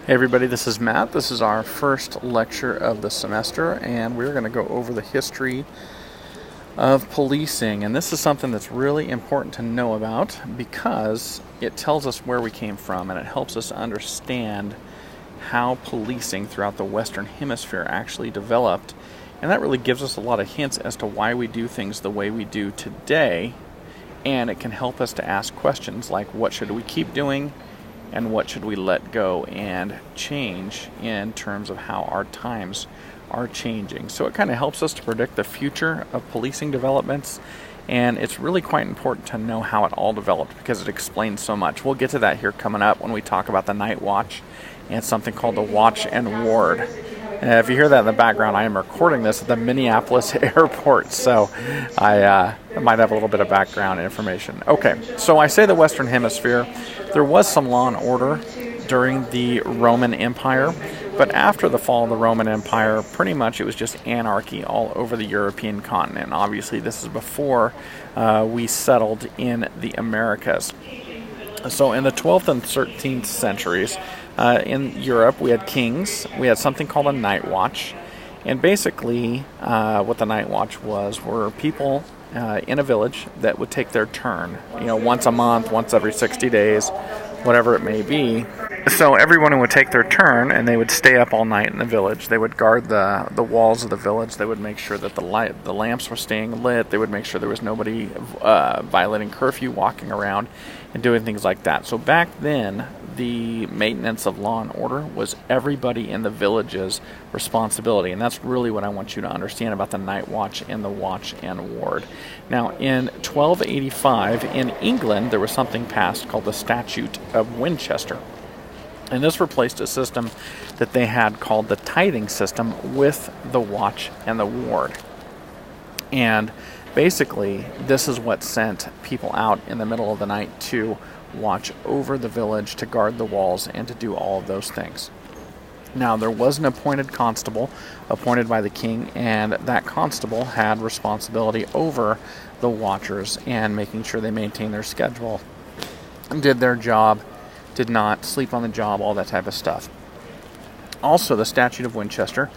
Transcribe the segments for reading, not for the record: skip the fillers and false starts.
Hey everybody, this is Matt. This is our first lecture of the semester, and we're going to go over the history of policing. And this is something that's really important to know about because it tells us where we came from and it helps us understand how policing throughout the Western Hemisphere actually developed. And that really gives us a lot of hints as to why we do things the way we do today. And it can help us to ask questions like, what should we keep doing? And what should we let go and change in terms of how our times are changing. So it kind of helps us to predict the future of policing developments, and it's really quite important to know how it all developed because it explains so much. We'll get to that here coming up when we talk about the night watch and something called the watch and ward. If you hear that in the background, I am recording this at the Minneapolis airport, so I might have a little bit of background information. Okay, so I say the Western Hemisphere. There was some law and order during the Roman Empire, but after the fall of the Roman Empire, pretty much it was just anarchy all over the European continent. Obviously, this is before we settled in the Americas. So in the 12th and 13th centuries, in Europe, we had kings. We had something called a night watch. And basically, what the night watch was were people in a village that would take their turn, once a month, once every 60 days, whatever it may be. So everyone would take their turn, and they would stay up all night in the village. They would guard the walls of the village. They would make sure that the lamps were staying lit. They would make sure there was nobody violating curfew, walking around, and doing things like that. So back then, the maintenance of law and order was everybody in the village's responsibility. And that's really what I want you to understand about the night watch and the watch and ward. Now, in 1285, in England, there was something passed called the Statute of Winchester. And this replaced a system that they had called the tithing system with the watch and the ward. And basically, this is what sent people out in the middle of the night to watch over the village, to guard the walls, and to do all of those things. Now, there was an appointed constable appointed by the king, and that constable had responsibility over the watchers and making sure they maintained their schedule, did their job, did not sleep on the job, all that type of stuff. Also, the Statute of Winchester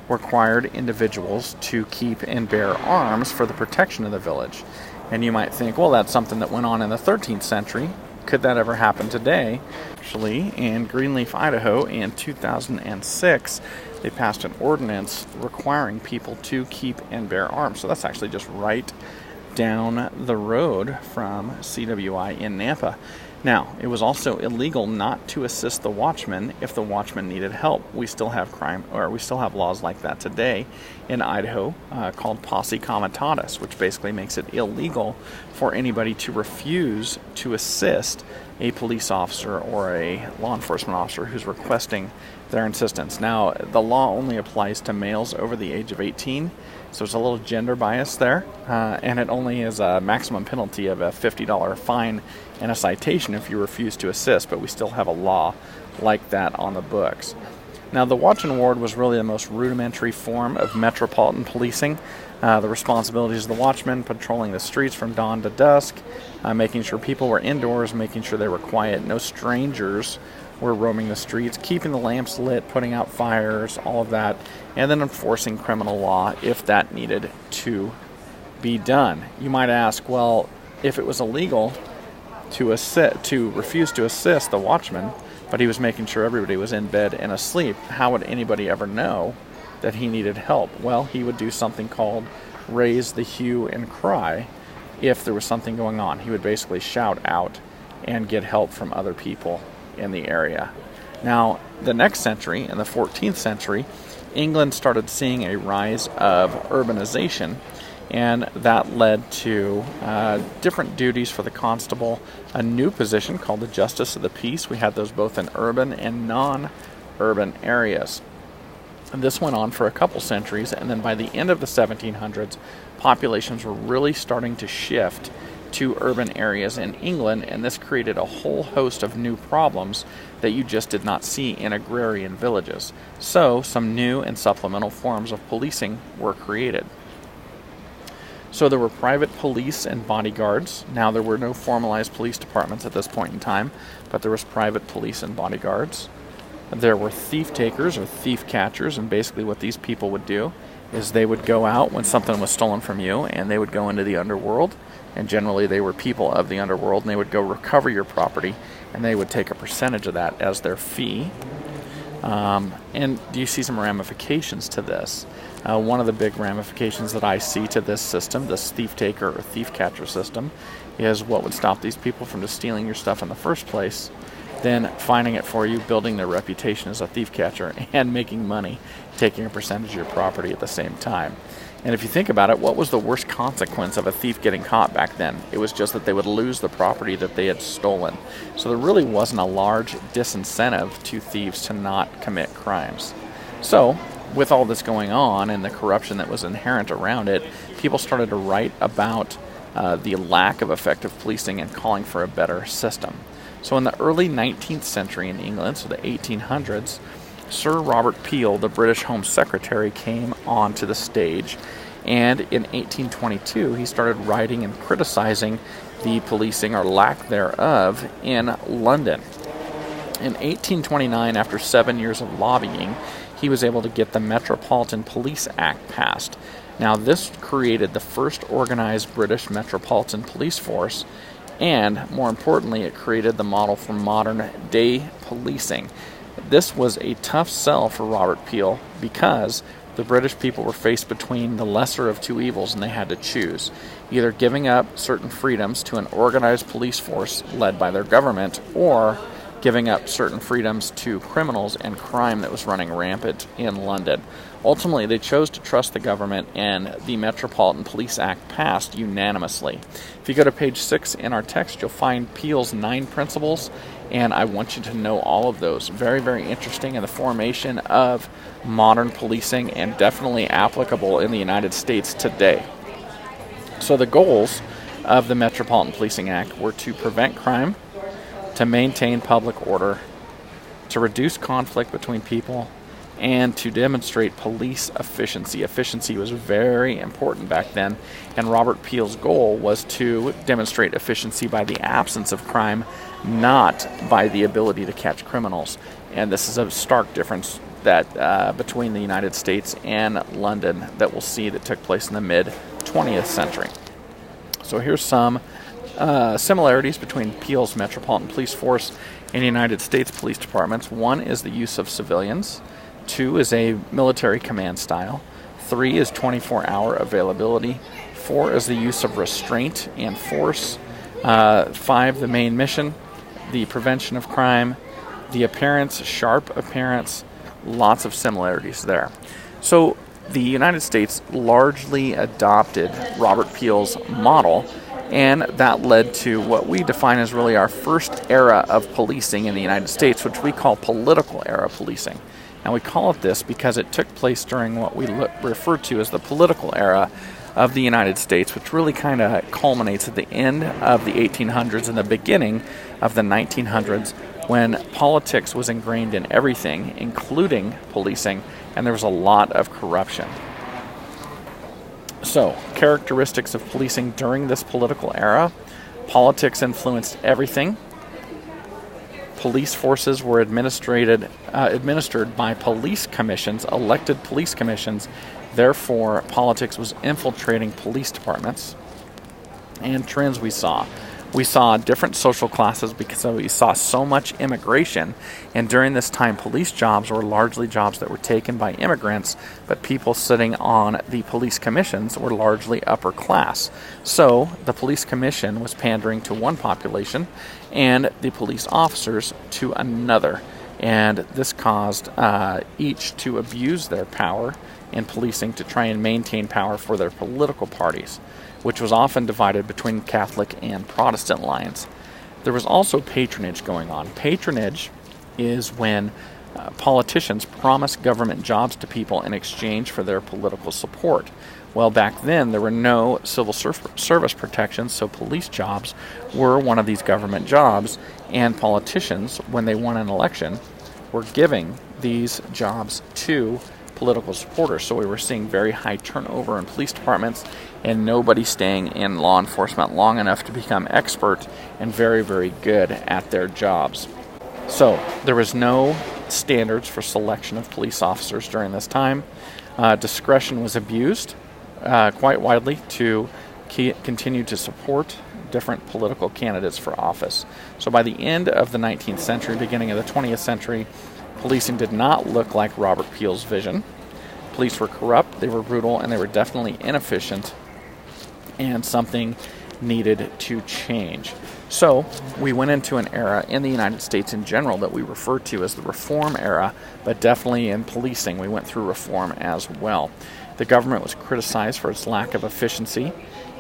required individuals to keep and bear arms for the protection of the village. And you might think, well, that's something that went on in the 13th century. Could that ever happen today? Actually, in Greenleaf, Idaho, in 2006, they passed an ordinance requiring people to keep and bear arms. So that's actually just right down the road from CWI in Nampa. Now, it was also illegal not to assist the watchman if the watchman needed help. We still have laws like that today in Idaho called posse comitatus, which basically makes it illegal for anybody to refuse to assist a police officer or a law enforcement officer who's requesting their assistance. Now, the law only applies to males over the age of 18, so there's a little gender bias there, and it only is a maximum penalty of a $50 fine and a citation if you refuse to assist, but we still have a law like that on the books. Now, the watch and ward was really the most rudimentary form of metropolitan policing. The responsibilities of the watchman, patrolling the streets from dawn to dusk, making sure people were indoors, making sure they were quiet, no strangers were roaming the streets, keeping the lamps lit, putting out fires, all of that, and then enforcing criminal law if that needed to be done. You might ask, well, if it was illegal to refuse to assist the watchman, but he was making sure everybody was in bed and asleep, how would anybody ever know that he needed help? Well, he would do something called raise the hue and cry if there was something going on. He would basically shout out and get help from other people in the area. Now, the next century, in the 14th century, England started seeing a rise of urbanization, and that led to different duties for the constable, a new position called the Justice of the Peace. We had those both in urban and non-urban areas. And this went on for a couple centuries, and then by the end of the 1700s, populations were really starting to shift to urban areas in England, and this created a whole host of new problems that you just did not see in agrarian villages. So, some new and supplemental forms of policing were created. So there were private police and bodyguards. Now, there were no formalized police departments at this point in time, but there was private police and bodyguards. There were thief takers or thief catchers, and basically what these people would do is they would go out when something was stolen from you, and they would go into the underworld, and generally they were people of the underworld, and they would go recover your property, and they would take a percentage of that as their fee. And do you see some ramifications to this? One of the big ramifications that I see to this system, this thief taker or thief catcher system, is what would stop these people from just stealing your stuff in the first place, then finding it for you, building their reputation as a thief catcher, and making money, taking a percentage of your property at the same time. And if you think about it, what was the worst consequence of a thief getting caught back then? It was just that they would lose the property that they had stolen. So there really wasn't a large disincentive to thieves to not commit crimes. So with all this going on and the corruption that was inherent around it, people started to write about the lack of effective policing and calling for a better system. So in the early 19th century in England, so the 1800s, Sir Robert Peel, the British Home Secretary, came onto the stage, and in 1822 he started writing and criticizing the policing or lack thereof in London. In 1829, after 7 years of lobbying, he was able to get the Metropolitan Police Act passed. Now this created the first organized British Metropolitan Police Force, and more importantly, it created the model for modern day policing. This was a tough sell for Robert Peel because the British people were faced between the lesser of two evils, and they had to choose either giving up certain freedoms to an organized police force led by their government, or giving up certain freedoms to criminals and crime that was running rampant in London. Ultimately, they chose to trust the government, and the Metropolitan Police Act passed unanimously. If you go to page 6 in our text, you'll find Peel's 9 principles, and I want you to know all of those. Very, very interesting in the formation of modern policing, and definitely applicable in the United States today. So the goals of the Metropolitan Policing Act were to prevent crime, to maintain public order, to reduce conflict between people, and to demonstrate police efficiency. Efficiency was very important back then, and Robert Peel's goal was to demonstrate efficiency by the absence of crime, not by the ability to catch criminals. And this is a stark difference that between the United States and London that we'll see that took place in the mid-20th century. So here's some similarities between Peel's Metropolitan Police Force and United States police departments. 1 is the use of civilians. 2 is a military command style. 3 is 24-hour availability. 4 is the use of restraint and force. 5, the main mission, the prevention of crime, the appearance, sharp appearance, lots of similarities there. So the United States largely adopted Robert Peel's model, and that led to what we define as really our first era of policing in the United States, which we call political era policing. And we call it this because it took place during what we refer to as the political era of the United States, which really kind of culminates at the end of the 1800s and the beginning of the 1900s, when politics was ingrained in everything, including policing, and there was a lot of corruption. So, characteristics of policing during this political era: politics influenced everything. Police forces were administered by police commissions, elected police commissions. Therefore, politics was infiltrating police departments. And trends we saw different social classes because we saw so much immigration. And during this time, police jobs were largely jobs that were taken by immigrants, but people sitting on the police commissions were largely upper class. So the police commission was pandering to one population and the police officers to another. And this caused each to abuse their power in policing to try and maintain power for their political parties, which was often divided between Catholic and Protestant lines. There was also patronage going on. Patronage is when politicians promise government jobs to people in exchange for their political support. Well, back then, there were no civil service protections, so police jobs were one of these government jobs, and politicians, when they won an election, were giving these jobs to political supporters. So we were seeing very high turnover in police departments, and nobody staying in law enforcement long enough to become expert and very, very good at their jobs. So there was no standards for selection of police officers during this time. Discretion was abused quite widely to continue to support different political candidates for office. So by the end of the 19th century, beginning of the 20th century, policing did not look like Robert Peel's vision. Police were corrupt, they were brutal, and they were definitely inefficient, and something needed to change. So we went into an era in the United States in general that we refer to as the Reform era, but definitely in policing we went through reform as well. The government was criticized for its lack of efficiency,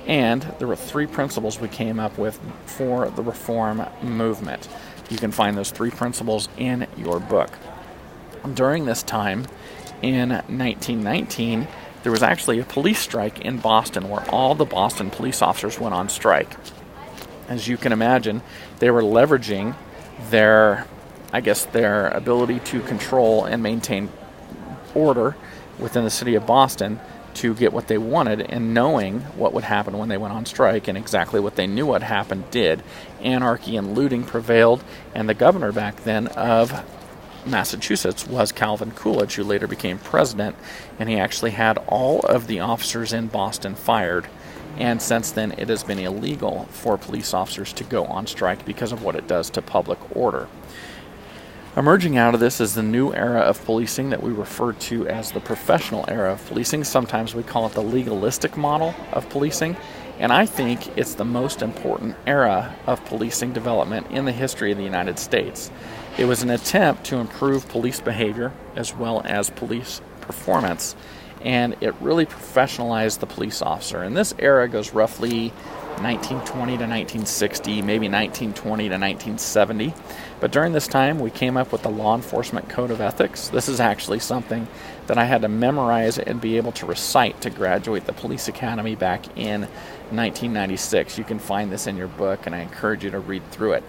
and there were three principles we came up with for the reform movement. You can find those three principles in your book. During this time, in 1919, there was actually a police strike in Boston where all the Boston police officers went on strike. As you can imagine, they were leveraging their ability to control and maintain order within the city of Boston to get what they wanted, and knowing what would happen when they went on strike and exactly what they knew what happened did. Anarchy and looting prevailed, and the governor back then of Massachusetts was Calvin Coolidge, who later became president, and he actually had all of the officers in Boston fired. And since then, it has been illegal for police officers to go on strike because of what it does to public order. Emerging out of this is the new era of policing that we refer to as the professional era of policing. Sometimes we call it the legalistic model of policing. And I think it's the most important era of policing development in the history of the United States. It was an attempt to improve police behavior as well as police performance, and it really professionalized the police officer. And this era goes roughly 1920 to 1960, maybe 1920 to 1970. But during this time, we came up with the Law Enforcement Code of Ethics. This is actually something that I had to memorize and be able to recite to graduate the police academy back in 1996. You can find this in your book, and I encourage you to read through it.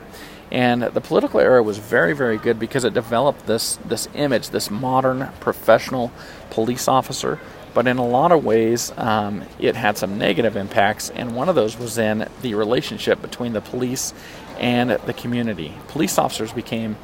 And the political era was very, very good because it developed this image, this modern professional police officer. But in a lot of ways, it had some negative impacts, and one of those was in the relationship between the police and the community. Police officers became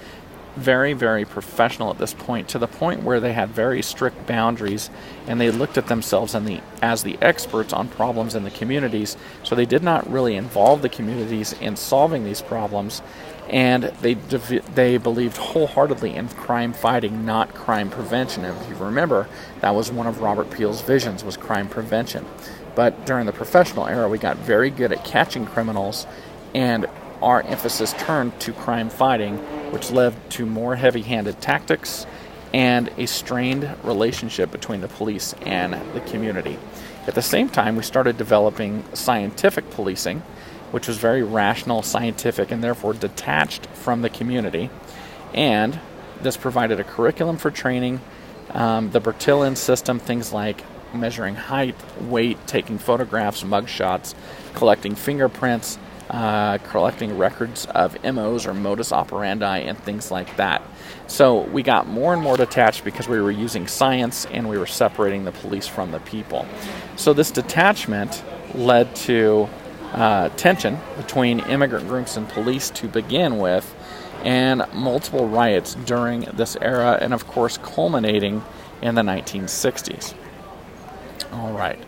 very, very professional at this point, to the point where they had very strict boundaries, and they looked at themselves as the experts on problems in the communities. So they did not really involve the communities in solving these problems, and they believed wholeheartedly in crime fighting, not crime prevention. And if you remember, that was one of Robert Peel's visions, was crime prevention. But during the professional era, we got very good at catching criminals, and our emphasis turned to crime fighting, which led to more heavy-handed tactics and a strained relationship between the police and the community. At the same time, we started developing scientific policing, which was very rational, scientific, and therefore detached from the community. And this provided a curriculum for training. The Bertillon system, things like measuring height, weight, taking photographs, mugshots, collecting fingerprints, collecting records of MOs or modus operandi and things like that. So we got more and more detached because we were using science and we were separating the police from the people. So this detachment led to tension between immigrant groups and police to begin with, and multiple riots during this era, and of course culminating in the 1960s. All right.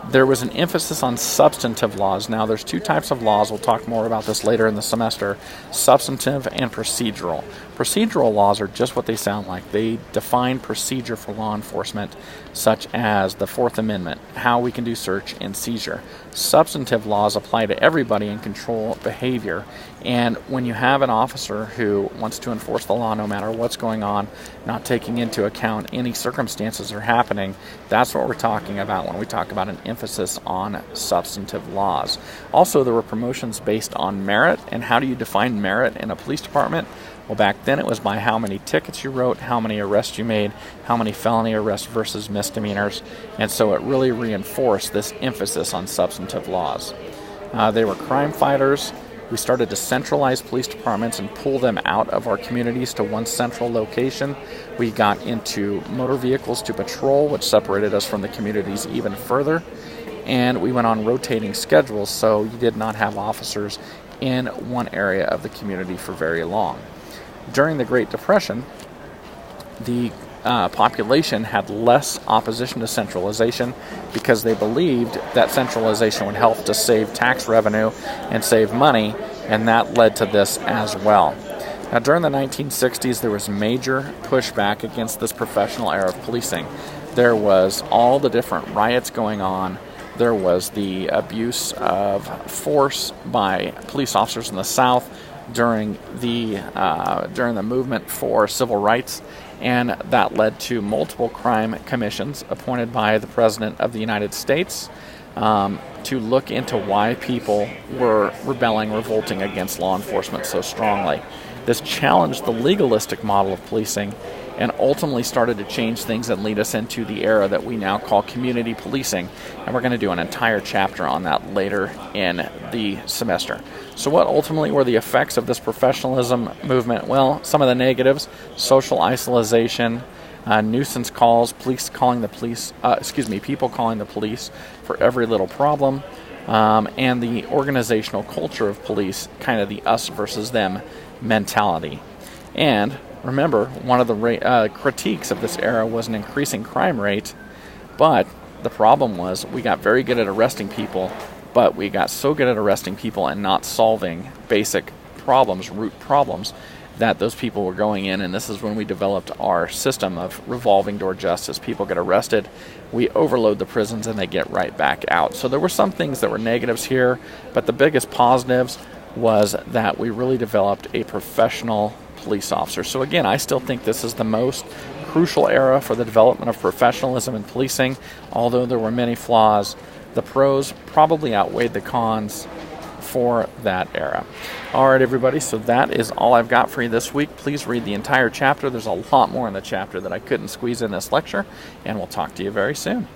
There was an emphasis on substantive laws. Now, there's two types of laws. We'll talk more about this later in the semester. Substantive and procedural. Procedural laws are just what they sound like. They define procedure for law enforcement, such as the Fourth Amendment, how we can do search and seizure. Substantive laws apply to everybody and control behavior. And when you have an officer who wants to enforce the law no matter what's going on, not taking into account any circumstances that are happening, that's what we're talking about when we talk about an emphasis on substantive laws. Also, there were promotions based on merit. And how do you define merit in a police department? Well, back then it was by how many tickets you wrote, how many arrests you made, how many felony arrests versus misdemeanors. And so it really reinforced this emphasis on substantive laws. They were crime fighters. We started to centralize police departments and pull them out of our communities to one central location. We got into motor vehicles to patrol, which separated us from the communities even further. And we went on rotating schedules, so you did not have officers in one area of the community for very long. During the Great Depression, the population had less opposition to centralization because they believed that centralization would help to save tax revenue and save money, and that led to this as well. Now, during the 1960s, there was major pushback against this professional era of policing. There was all the different riots going on. There was the abuse of force by police officers in the South during the movement for civil rights, and that led to multiple crime commissions appointed by the President of the United States to look into why people were revolting against law enforcement so strongly. This challenged the legalistic model of policing and ultimately started to change things and lead us into the era that we now call community policing. And we're going to do an entire chapter on that later in the semester. So what ultimately were the effects of this professionalism movement? Well, some of the negatives: social isolation, nuisance calls, people calling the police for every little problem, and the organizational culture of police, kind of the us versus them mentality. And remember, one of the critiques of this era was an increasing crime rate, but the problem was we got very good at arresting people, but we got so good at arresting people and not solving basic problems, root problems, that those people were going in, and this is when we developed our system of revolving door justice. People get arrested, we overload the prisons, and they get right back out. So there were some things that were negatives here, but the biggest positives was that we really developed a professional police officer. So again, I still think this is the most crucial era for the development of professionalism in policing. Although there were many flaws, the pros probably outweighed the cons for that era. All right, everybody, so that is all I've got for you this week. Please read the entire chapter. There's a lot more in the chapter that I couldn't squeeze in this lecture, and we'll talk to you very soon.